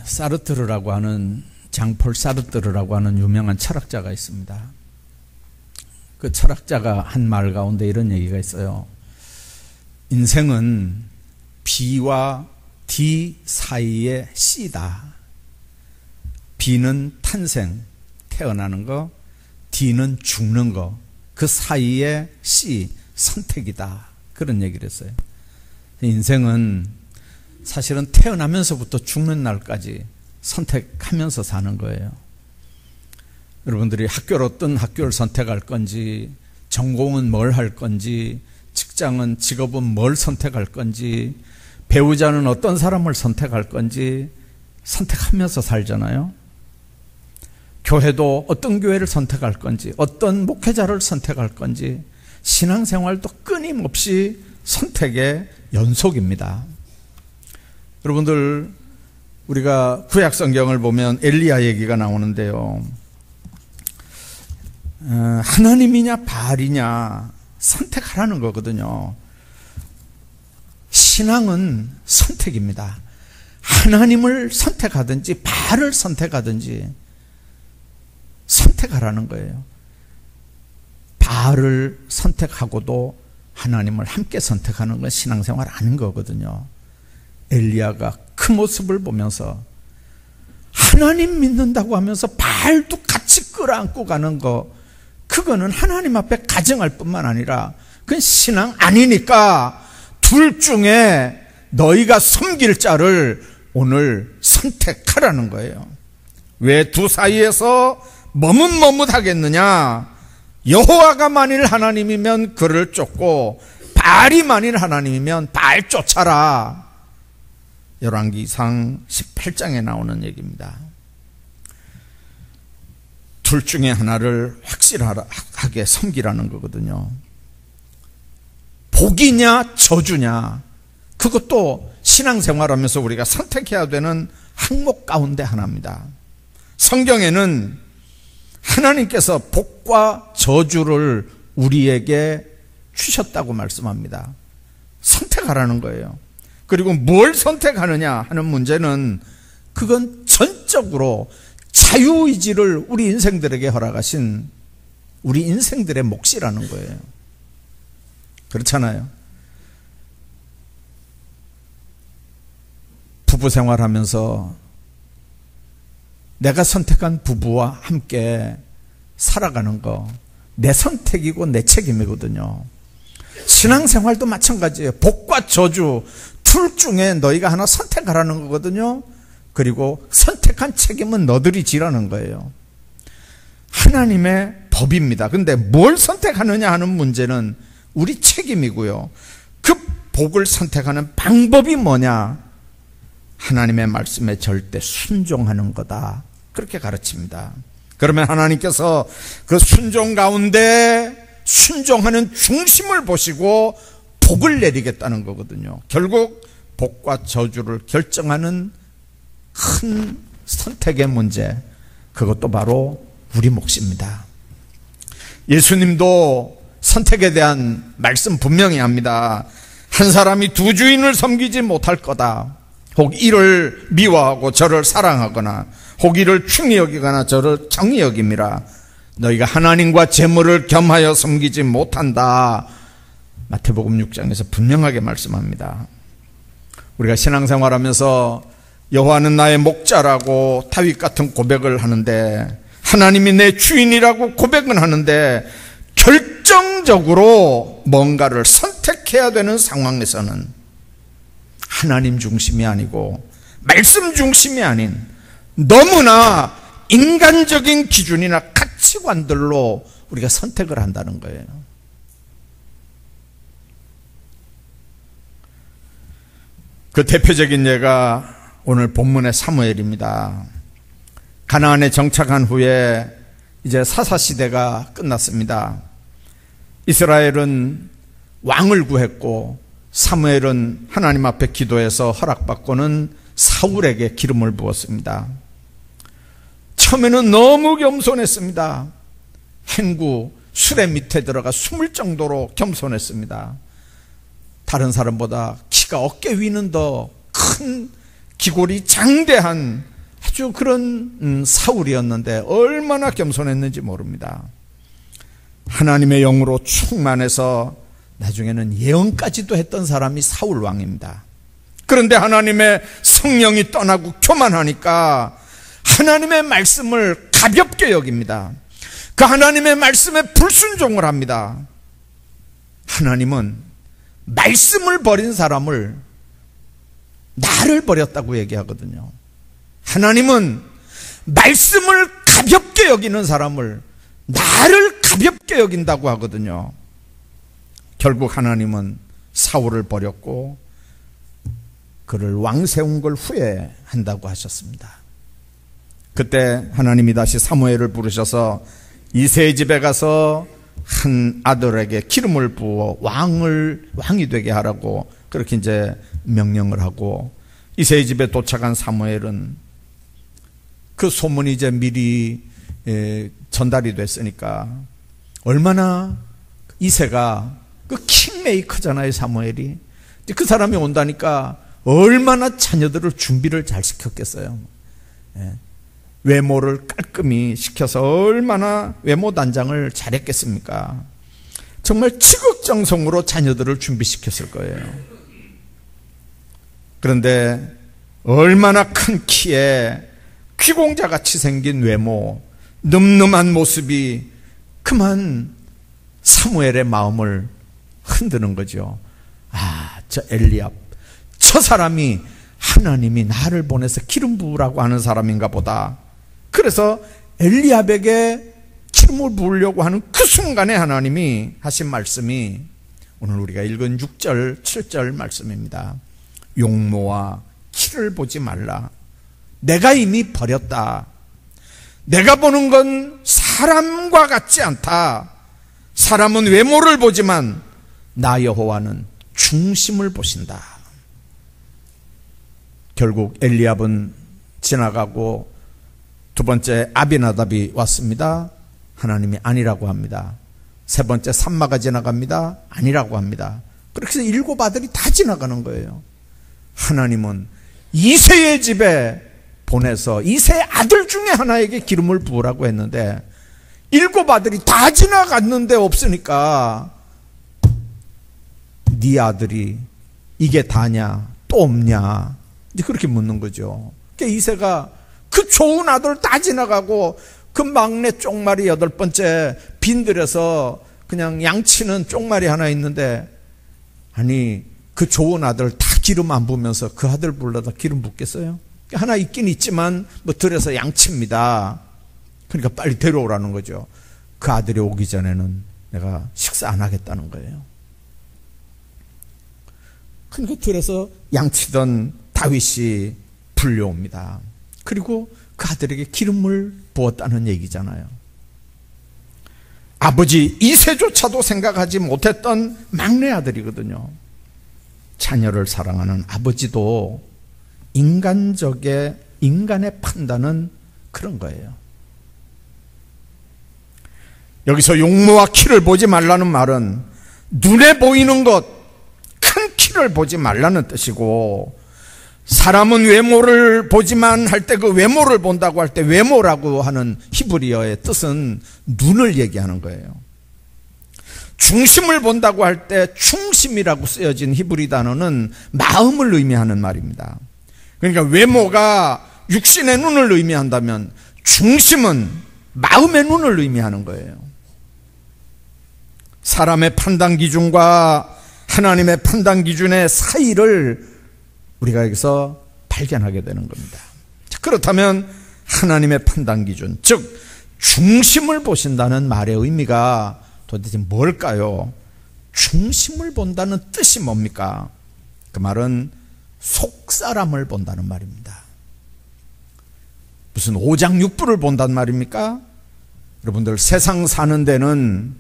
사르트르라고 하는 장폴 사르트르라고 하는 유명한 철학자가 있습니다. 그 철학자가 한 말 가운데 이런 얘기가 있어요. 인생은 B와 D 사이의 C다. B는 탄생, 태어나는 거, D는 죽는 거, 그 사이의 C, 선택이다. 그런 얘기를 했어요. 인생은 사실은 태어나면서부터 죽는 날까지 선택하면서 사는 거예요. 여러분들이 학교를 어떤 학교를 선택할 건지, 전공은 뭘 할 건지, 직장은, 직업은 뭘 선택할 건지, 배우자는 어떤 사람을 선택할 건지 선택하면서 살잖아요. 교회도 어떤 교회를 선택할 건지, 어떤 목회자를 선택할 건지, 신앙생활도 끊임없이 선택의 연속입니다. 여러분들, 우리가 구약 성경을 보면 엘리야 얘기가 나오는데요. 하나님이냐 바알이냐 선택하라는 거거든요. 신앙은 선택입니다. 하나님을 선택하든지 바알을 선택하든지 선택하라는 거예요. 바알을 선택하고도 하나님을 함께 선택하는 건 신앙생활 아닌 거거든요. 엘리야가 그 모습을 보면서 하나님 믿는다고 하면서 바알도 같이 끌어안고 가는 거, 그거는 하나님 앞에 가정할 뿐만 아니라 그건 신앙 아니니까 둘 중에 너희가 섬길 자를 오늘 선택하라는 거예요. 왜 두 사이에서 머뭇머뭇하겠느냐? 여호와가 만일 하나님이면 그를 쫓고 바알이 만일 하나님이면 바알 쫓아라. 열왕기상 18장에 나오는 얘기입니다. 둘 중에 하나를 확실하게 섬기라는 거거든요. 복이냐 저주냐, 그것도 신앙생활하면서 우리가 선택해야 되는 항목 가운데 하나입니다. 성경에는 하나님께서 복과 저주를 우리에게 주셨다고 말씀합니다. 선택하라는 거예요. 그리고 뭘 선택하느냐 하는 문제는 그건 전적으로 자유의지를 우리 인생들에게 허락하신 우리 인생들의 몫이라는 거예요. 그렇잖아요. 부부 생활하면서 내가 선택한 부부와 함께 살아가는 거 내 선택이고 내 책임이거든요. 신앙생활도 마찬가지예요. 복과 저주 둘 중에 너희가 하나 선택하라는 거거든요. 그리고 선택한 책임은 너들이 지라는 거예요. 하나님의 법입니다. 근데 뭘 선택하느냐 하는 문제는 우리 책임이고요. 그 복을 선택하는 방법이 뭐냐? 하나님의 말씀에 절대 순종하는 거다. 그렇게 가르칩니다. 그러면 하나님께서 그 순종 가운데 순종하는 중심을 보시고 복을 내리겠다는 거거든요. 결국 복과 저주를 결정하는 큰 선택의 문제, 그것도 바로 우리 몫입니다. 예수님도 선택에 대한 말씀 분명히 합니다. 한 사람이 두 주인을 섬기지 못할 거다. 혹 이를 미워하고 저를 사랑하거나 혹 이를 충히 여기거나 저를 정히 여김이라. 너희가 하나님과 재물을 겸하여 섬기지 못한다. 마태복음 6장에서 분명하게 말씀합니다. 우리가 신앙생활하면서 여호와는 나의 목자라고 다윗 같은 고백을 하는데, 하나님이 내 주인이라고 고백은 하는데, 결정적으로 뭔가를 선택해야 되는 상황에서는 하나님 중심이 아니고 말씀 중심이 아닌 너무나 인간적인 기준이나 가치관들로 우리가 선택을 한다는 거예요. 그 대표적인 예가 오늘 본문의 사무엘입니다. 가나안에 정착한 후에 이제 사사시대가 끝났습니다. 이스라엘은 왕을 구했고 사무엘은 하나님 앞에 기도해서 허락받고는 사울에게 기름을 부었습니다. 처음에는 너무 겸손했습니다. 행구, 수레 밑에 들어가 숨을 정도로 겸손했습니다. 다른 사람보다 키가 어깨 위는 더 큰 기골이 장대한 아주 그런 사울이었는데 얼마나 겸손했는지 모릅니다. 하나님의 영으로 충만해서 나중에는 예언까지도 했던 사람이 사울 왕입니다. 그런데 하나님의 성령이 떠나고 교만하니까 하나님의 말씀을 가볍게 여깁니다. 그 하나님의 말씀에 불순종을 합니다. 하나님은 말씀을 버린 사람을 나를 버렸다고 얘기하거든요. 하나님은 말씀을 가볍게 여기는 사람을 나를 가볍게 여긴다고 하거든요. 결국 하나님은 사울을 버렸고 그를 왕 세운 걸 후회한다고 하셨습니다. 그때 하나님이 다시 사무엘을 부르셔서 이새의 집에 가서 한 아들에게 기름을 부어 왕이 되게 하라고 그렇게 이제 명령을 하고, 이새의 집에 도착한 사무엘은 그 소문이 이제 미리 전달이 됐으니까 얼마나 이새가 그 킹메이커잖아요, 사무엘이. 그 사람이 온다니까 얼마나 자녀들을 준비를 잘 시켰겠어요. 외모를 깔끔히 시켜서 얼마나 외모 단장을 잘했겠습니까? 정말 지극정성으로 자녀들을 준비시켰을 거예요. 그런데 얼마나 큰 키에 귀공자같이 생긴 외모, 늠름한 모습이 그만 사무엘의 마음을 흔드는 거죠. 저 엘리압, 저 사람이 하나님이 나를 보내서 기름 부으라고 하는 사람인가 보다. 그래서 엘리압에게 기름을 부으려고 하는 그 순간에 하나님이 하신 말씀이 오늘 우리가 읽은 6절, 7절 말씀입니다. 용모와 키를 보지 말라. 내가 이미 버렸다. 내가 보는 건 사람과 같지 않다. 사람은 외모를 보지만 나 여호와는 중심을 보신다. 결국 엘리압은 지나가고 두 번째 아비나답이 왔습니다. 하나님이 아니라고 합니다. 세 번째 삼마가 지나갑니다. 아니라고 합니다. 그렇게 해서 7 아들이 다 지나가는 거예요. 하나님은 이새의 집에 보내서 이새의 아들 중에 하나에게 기름을 부으라고 했는데 7 아들이 다 지나갔는데 없으니까 네 아들이 이게 다냐 또 없냐 이제 그렇게 묻는 거죠. 그러니까 이새가 그 좋은 아들 다 지나가고 그 막내 쪽말이 8번째 빈들여서 그냥 양치는 쪽말이 하나 있는데, 아니 그 좋은 아들 다 기름 안 부으면서 그 아들 불러다 기름 붓겠어요? 하나 있긴 있지만 뭐 들여서 양치입니다. 그러니까 빨리 데려오라는 거죠. 그 아들이 오기 전에는 내가 식사 안 하겠다는 거예요. 그러니까 들여서 양치던 다윗이 불려옵니다. 그리고 그 아들에게 기름을 부었다는 얘기잖아요. 아버지 이새조차도 생각하지 못했던 막내 아들이거든요. 자녀를 사랑하는 아버지도 인간의 판단은 그런 거예요. 여기서 용모와 키를 보지 말라는 말은 눈에 보이는 것, 큰 키를 보지 말라는 뜻이고, 사람은 외모를 보지만 할 때 그 외모를 본다고 할 때 외모라고 하는 히브리어의 뜻은 눈을 얘기하는 거예요. 중심을 본다고 할 때 중심이라고 쓰여진 히브리 단어는 마음을 의미하는 말입니다. 그러니까 외모가 육신의 눈을 의미한다면 중심은 마음의 눈을 의미하는 거예요. 사람의 판단 기준과 하나님의 판단 기준의 사이를 우리가 여기서 발견하게 되는 겁니다. 그렇다면 하나님의 판단 기준, 즉 중심을 보신다는 말의 의미가 도대체 뭘까요? 중심을 본다는 뜻이 뭡니까? 그 말은 속사람을 본다는 말입니다. 무슨 오장육부를 본다는 말입니까? 여러분들 세상 사는 데는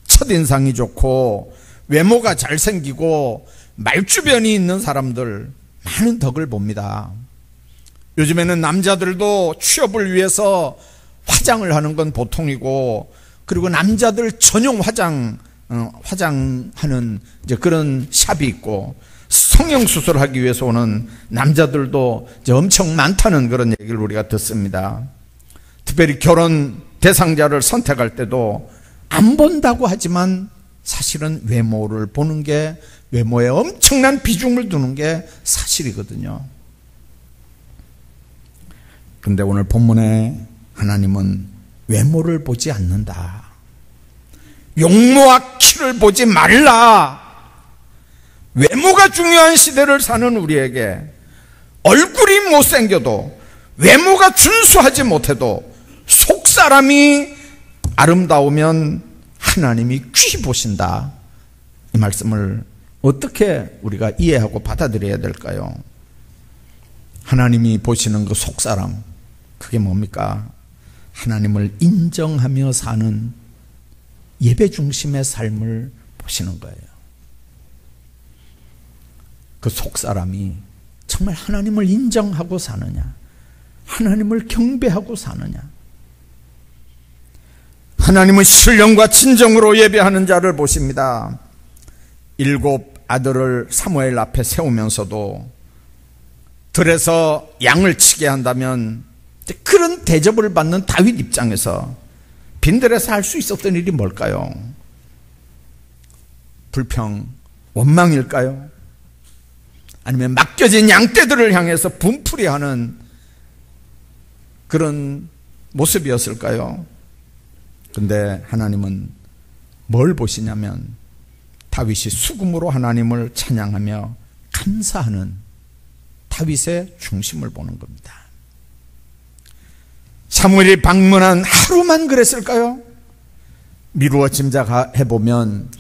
첫인상이 좋고 외모가 잘생기고 말주변이 있는 사람들 많은 덕을 봅니다. 요즘에는 남자들도 취업을 위해서 화장을 하는 건 보통이고, 그리고 남자들 전용 화장하는 이제 그런 샵이 있고, 성형수술하기 위해서 오는 남자들도 이제 엄청 많다는 그런 얘기를 우리가 듣습니다. 특별히 결혼 대상자를 선택할 때도 안 본다고 하지만 사실은 외모를 보는 게, 외모에 엄청난 비중을 두는 게 사실이거든요. 그런데 오늘 본문에 하나님은 외모를 보지 않는다. 용모와 키를 보지 말라. 외모가 중요한 시대를 사는 우리에게 얼굴이 못생겨도, 외모가 준수하지 못해도 속사람이 아름다우면 하나님이 귀히 보신다. 이 말씀을 어떻게 우리가 이해하고 받아들여야 될까요? 하나님이 보시는 그 속사람, 그게 뭡니까? 하나님을 인정하며 사는 예배 중심의 삶을 보시는 거예요. 그 속사람이 정말 하나님을 인정하고 사느냐, 하나님을 경배하고 사느냐, 하나님은 신령과 진정으로 예배하는 자를 보십니다. 7 아들을 사무엘 앞에 세우면서도 들에서 양을 치게 한다면 그런 대접을 받는 다윗 입장에서 빈들에서 할 수 있었던 일이 뭘까요? 불평, 원망일까요? 아니면 맡겨진 양떼들을 향해서 분풀이하는 그런 모습이었을까요? 그런데 하나님은 뭘 보시냐면 다윗이 수금으로 하나님을 찬양하며 감사하는 다윗의 중심을 보는 겁니다. 사무엘이 방문한 하루만 그랬을까요? 미루어 짐작해보면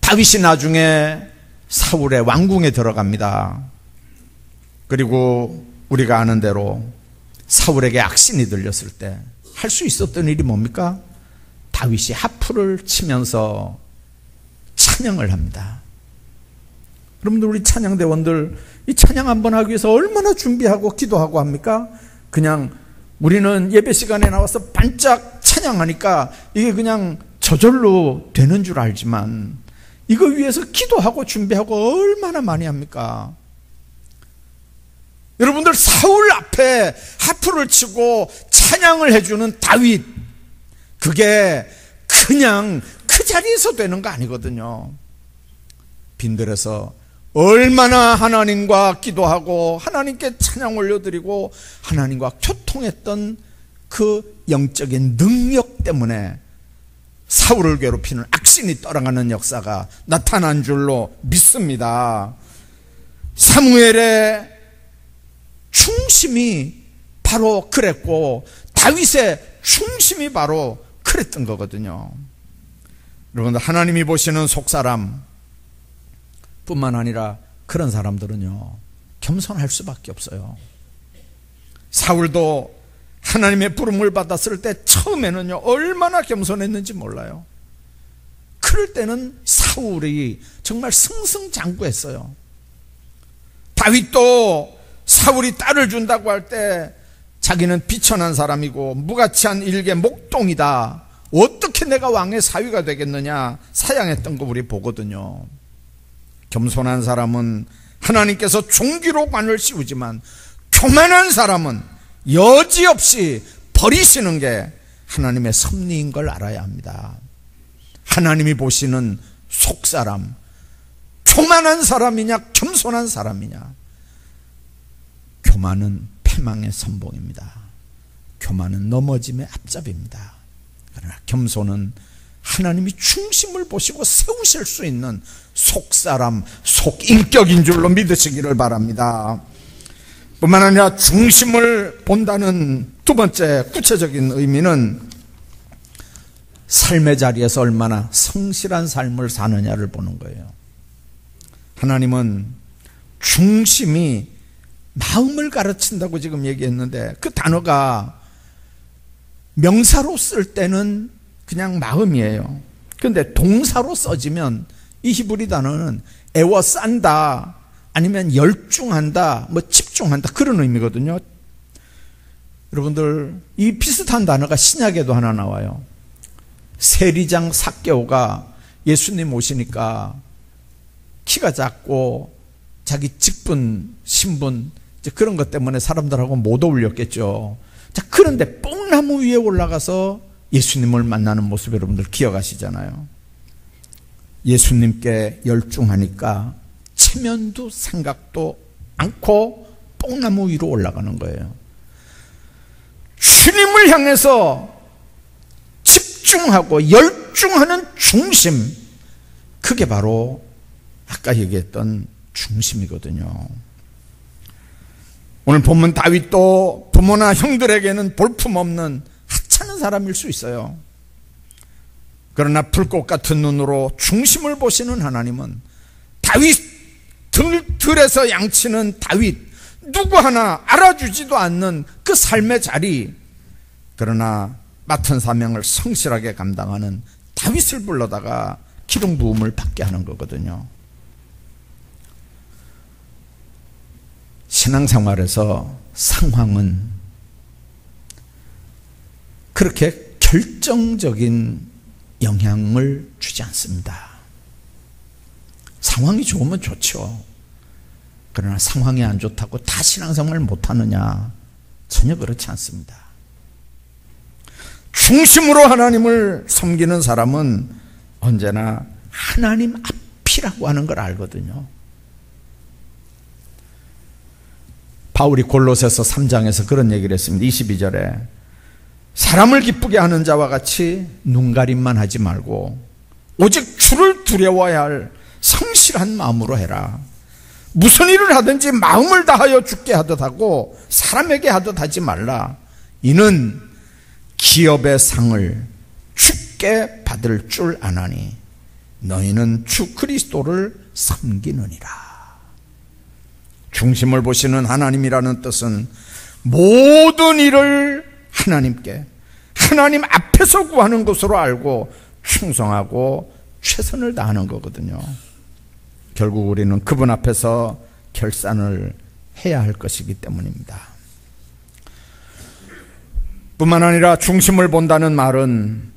다윗이 나중에 사울의 왕궁에 들어갑니다. 그리고 우리가 아는 대로 사울에게 악신이 들렸을 때 할 수 있었던 일이 뭡니까? 다윗이 하프를 치면서 찬양을 합니다. 여러분들, 우리 찬양대원들 이 찬양 한번 하기 위해서 얼마나 준비하고 기도하고 합니까? 그냥 우리는 예배 시간에 나와서 반짝 찬양하니까 이게 그냥 저절로 되는 줄 알지만 이거 위해서 기도하고 준비하고 얼마나 많이 합니까? 여러분들, 사울 앞에 하프를 치고 찬양을 해주는 다윗, 그게 그냥 그 자리에서 되는 거 아니거든요. 빈들에서 얼마나 하나님과 기도하고 하나님께 찬양 올려드리고 하나님과 교통했던 그 영적인 능력 때문에 사울을 괴롭히는 악신이 떠나가는 역사가 나타난 줄로 믿습니다. 사무엘의 충심이 바로 그랬고 다윗의 충심이 바로 그랬던 거거든요. 여러분들, 하나님이 보시는 속사람 뿐만 아니라 그런 사람들은요, 겸손할 수밖에 없어요. 사울도 하나님의 부름을 받았을 때 처음에는요 얼마나 겸손했는지 몰라요. 그럴 때는 사울이 정말 승승장구했어요. 다윗도 사울이 딸을 준다고 할 때 자기는 비천한 사람이고 무가치한 일개 목동이다, 어떻게 내가 왕의 사위가 되겠느냐 사양했던 거 우리 보거든요. 겸손한 사람은 하나님께서 종기로 관을 씌우지만 교만한 사람은 여지없이 버리시는 게 하나님의 섭리인 걸 알아야 합니다. 하나님이 보시는 속사람, 교만한 사람이냐 겸손한 사람이냐? 교만은 패망의 선봉입니다. 교만은 넘어짐의 앞잡이입니다. 그러나 겸손은 하나님이 중심을 보시고 세우실 수 있는 속사람, 속인격인 줄로 믿으시기를 바랍니다. 뿐만 아니라 중심을 본다는 두 번째 구체적인 의미는 삶의 자리에서 얼마나 성실한 삶을 사느냐를 보는 거예요. 하나님은 중심이 마음을 가르친다고 지금 얘기했는데 그 단어가 명사로 쓸 때는 그냥 마음이에요. 그런데 동사로 써지면 이 히브리 단어는 애워싼다, 아니면 열중한다, 뭐 집중한다, 그런 의미거든요. 여러분들, 이 비슷한 단어가 신약에도 하나 나와요. 세리장 삭개오가 예수님 오시니까 키가 작고 자기 직분, 신분 그런 것 때문에 사람들하고 못 어울렸겠죠. 자, 그런데 뽕나무 위에 올라가서 예수님을 만나는 모습 여러분들 기억하시잖아요. 예수님께 열중하니까 체면도 생각도 않고 뽕나무 위로 올라가는 거예요. 주님을 향해서 집중하고 열중하는 중심, 그게 바로 아까 얘기했던 중심이거든요. 오늘 본문 다윗도 부모나 형들에게는 볼품없는 하찮은 사람일 수 있어요. 그러나 불꽃 같은 눈으로 중심을 보시는 하나님은 다윗 들에서 양치는 다윗, 누구 하나 알아주지도 않는 그 삶의 자리, 그러나 맡은 사명을 성실하게 감당하는 다윗을 불러다가 기름 부음을 받게 하는 거거든요. 신앙생활에서 상황은 그렇게 결정적인 영향을 주지 않습니다. 상황이 좋으면 좋죠. 그러나 상황이 안 좋다고 다 신앙생활을 못하느냐? 전혀 그렇지 않습니다. 중심으로 하나님을 섬기는 사람은 언제나 하나님 앞이라고 하는 걸 알거든요. 바울이 골로새서 3장에서 그런 얘기를 했습니다. 22절에 사람을 기쁘게 하는 자와 같이 눈가림만 하지 말고 오직 주를 두려워야 할 성실한 마음으로 해라. 무슨 일을 하든지 마음을 다하여 주께 하듯 하고 사람에게 하듯 하지 말라. 이는 기업의 상을 주께 받을 줄 아나니 너희는 주 그리스도를 섬기느니라. 중심을 보시는 하나님이라는 뜻은 모든 일을 하나님께, 하나님 앞에서 구하는 것으로 알고 충성하고 최선을 다하는 거거든요. 결국 우리는 그분 앞에서 결산을 해야 할 것이기 때문입니다. 뿐만 아니라 중심을 본다는 말은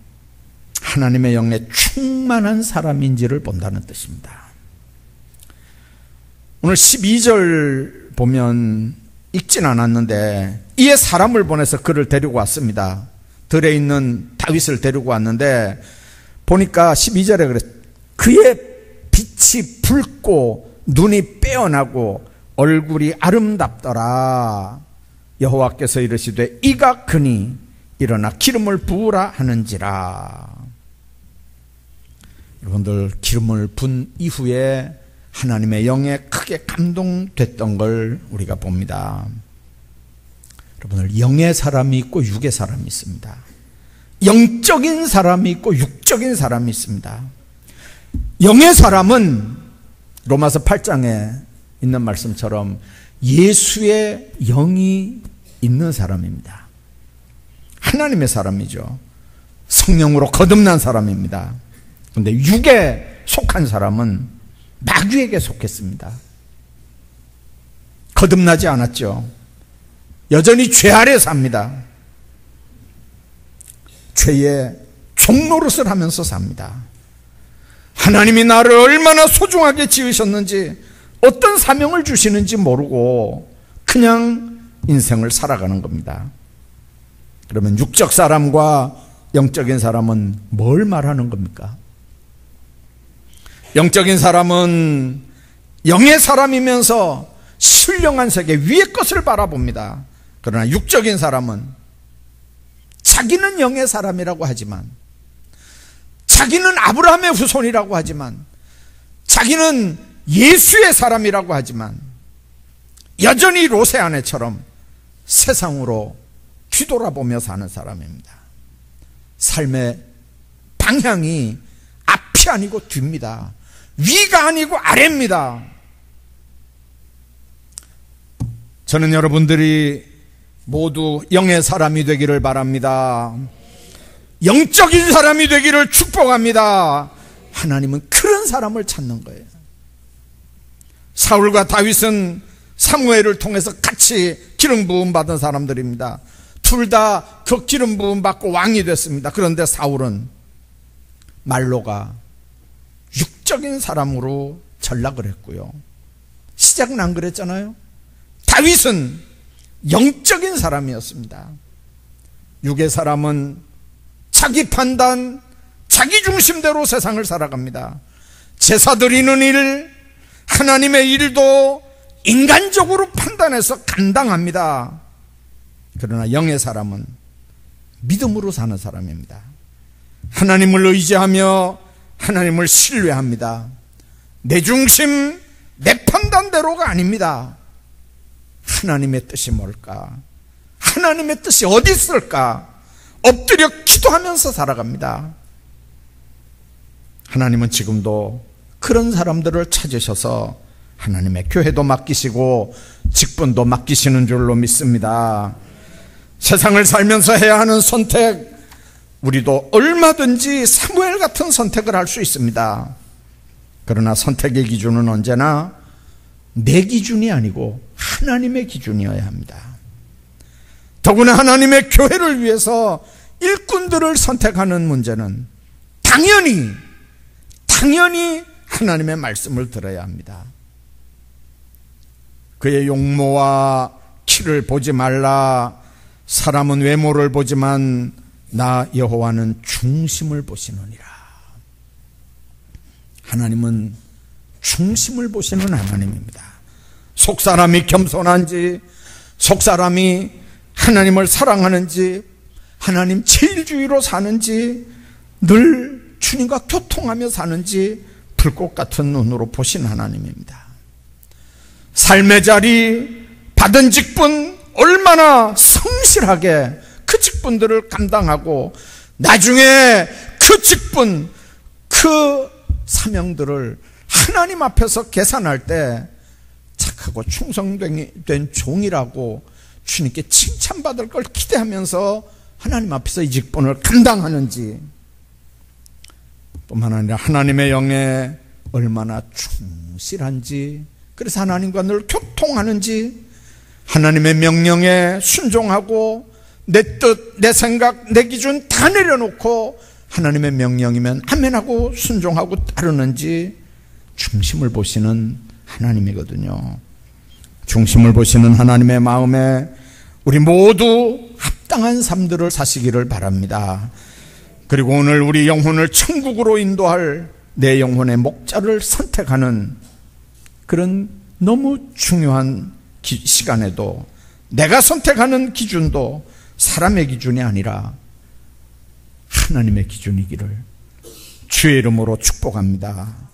하나님의 영에 충만한 사람인지를 본다는 뜻입니다. 오늘 12절 보면 읽진 않았는데 이에 사람을 보내서 그를 데리고 왔습니다. 들에 있는 다윗을 데리고 왔는데 보니까 12절에 그랬어요. 그의 빛이 붉고 눈이 빼어나고 얼굴이 아름답더라. 여호와께서 이르시되 이가 그니 일어나 기름을 부으라 하는지라. 여러분들, 기름을 분 이후에 하나님의 영에 크게 감동됐던 걸 우리가 봅니다. 여러분들, 영의 사람이 있고 육의 사람이 있습니다. 영적인 사람이 있고 육적인 사람이 있습니다. 영의 사람은 로마서 8장에 있는 말씀처럼 예수의 영이 있는 사람입니다. 하나님의 사람이죠. 성령으로 거듭난 사람입니다. 그런데 육에 속한 사람은 마귀에게 속했습니다. 거듭나지 않았죠. 여전히 죄 아래 삽니다. 죄의 종노릇을 하면서 삽니다. 하나님이 나를 얼마나 소중하게 지으셨는지, 어떤 사명을 주시는지 모르고 그냥 인생을 살아가는 겁니다. 그러면 육적 사람과 영적인 사람은 뭘 말하는 겁니까? 영적인 사람은 영의 사람이면서 신령한 세계 위의 것을 바라봅니다. 그러나 육적인 사람은 자기는 영의 사람이라고 하지만, 자기는 아브라함의 후손이라고 하지만, 자기는 예수의 사람이라고 하지만 여전히 롯의 아내처럼 세상으로 뒤돌아보며 사는 사람입니다. 삶의 방향이 앞이 아니고 뒤입니다. 위가 아니고 아래입니다. 저는 여러분들이 모두 영의 사람이 되기를 바랍니다. 영적인 사람이 되기를 축복합니다. 하나님은 그런 사람을 찾는 거예요. 사울과 다윗은 사무엘을 통해서 같이 기름 부음 받은 사람들입니다. 둘 다 그 기름 부음 받고 왕이 됐습니다. 그런데 사울은 말로가 육적인 사람으로 전락을 했고요. 시작은 안 그랬잖아요. 다윗은 영적인 사람이었습니다. 육의 사람은 자기 판단, 자기 중심대로 세상을 살아갑니다. 제사 드리는 일, 하나님의 일도 인간적으로 판단해서 감당합니다. 그러나 영의 사람은 믿음으로 사는 사람입니다. 하나님을 의지하며 하나님을 신뢰합니다. 내 중심, 내 판단대로가 아닙니다. 하나님의 뜻이 뭘까? 하나님의 뜻이 어디 있을까? 엎드려 기도하면서 살아갑니다. 하나님은 지금도 그런 사람들을 찾으셔서 하나님의 교회도 맡기시고 직분도 맡기시는 줄로 믿습니다. 세상을 살면서 해야 하는 선택, 우리도 얼마든지 사무엘 같은 선택을 할 수 있습니다. 그러나 선택의 기준은 언제나 내 기준이 아니고 하나님의 기준이어야 합니다. 더구나 하나님의 교회를 위해서 일꾼들을 선택하는 문제는 당연히 하나님의 말씀을 들어야 합니다. 그의 용모와 키를 보지 말라. 사람은 외모를 보지만 나 여호와는 중심을 보시느니라. 하나님은 중심을 보시는 하나님입니다. 속사람이 겸손한지, 속사람이 하나님을 사랑하는지, 하나님 제일주의로 사는지, 늘 주님과 교통하며 사는지 불꽃 같은 눈으로 보신 하나님입니다. 삶의 자리, 받은 직분 얼마나 성실하게 그 직분들을 감당하고 나중에 그 직분, 그 사명들을 하나님 앞에서 계산할 때 착하고 충성된 종이라고 주님께 칭찬받을 걸 기대하면서 하나님 앞에서 이 직분을 감당하는지, 뿐만 아니라 하나님의 영에 얼마나 충실한지, 그래서 하나님과 늘 교통하는지, 하나님의 명령에 순종하고 내 뜻, 내 생각, 내 기준 다 내려놓고 하나님의 명령이면 아멘하고 순종하고 따르는지 중심을 보시는 하나님이거든요. 중심을 보시는 하나님의 마음에 우리 모두 합당한 삶들을 사시기를 바랍니다. 그리고 오늘 우리 영혼을 천국으로 인도할 내 영혼의 목자를 선택하는 그런 너무 중요한 시간에도 내가 선택하는 기준도 사람의 기준이 아니라 하나님의 기준이기를 주의 이름으로 축복합니다.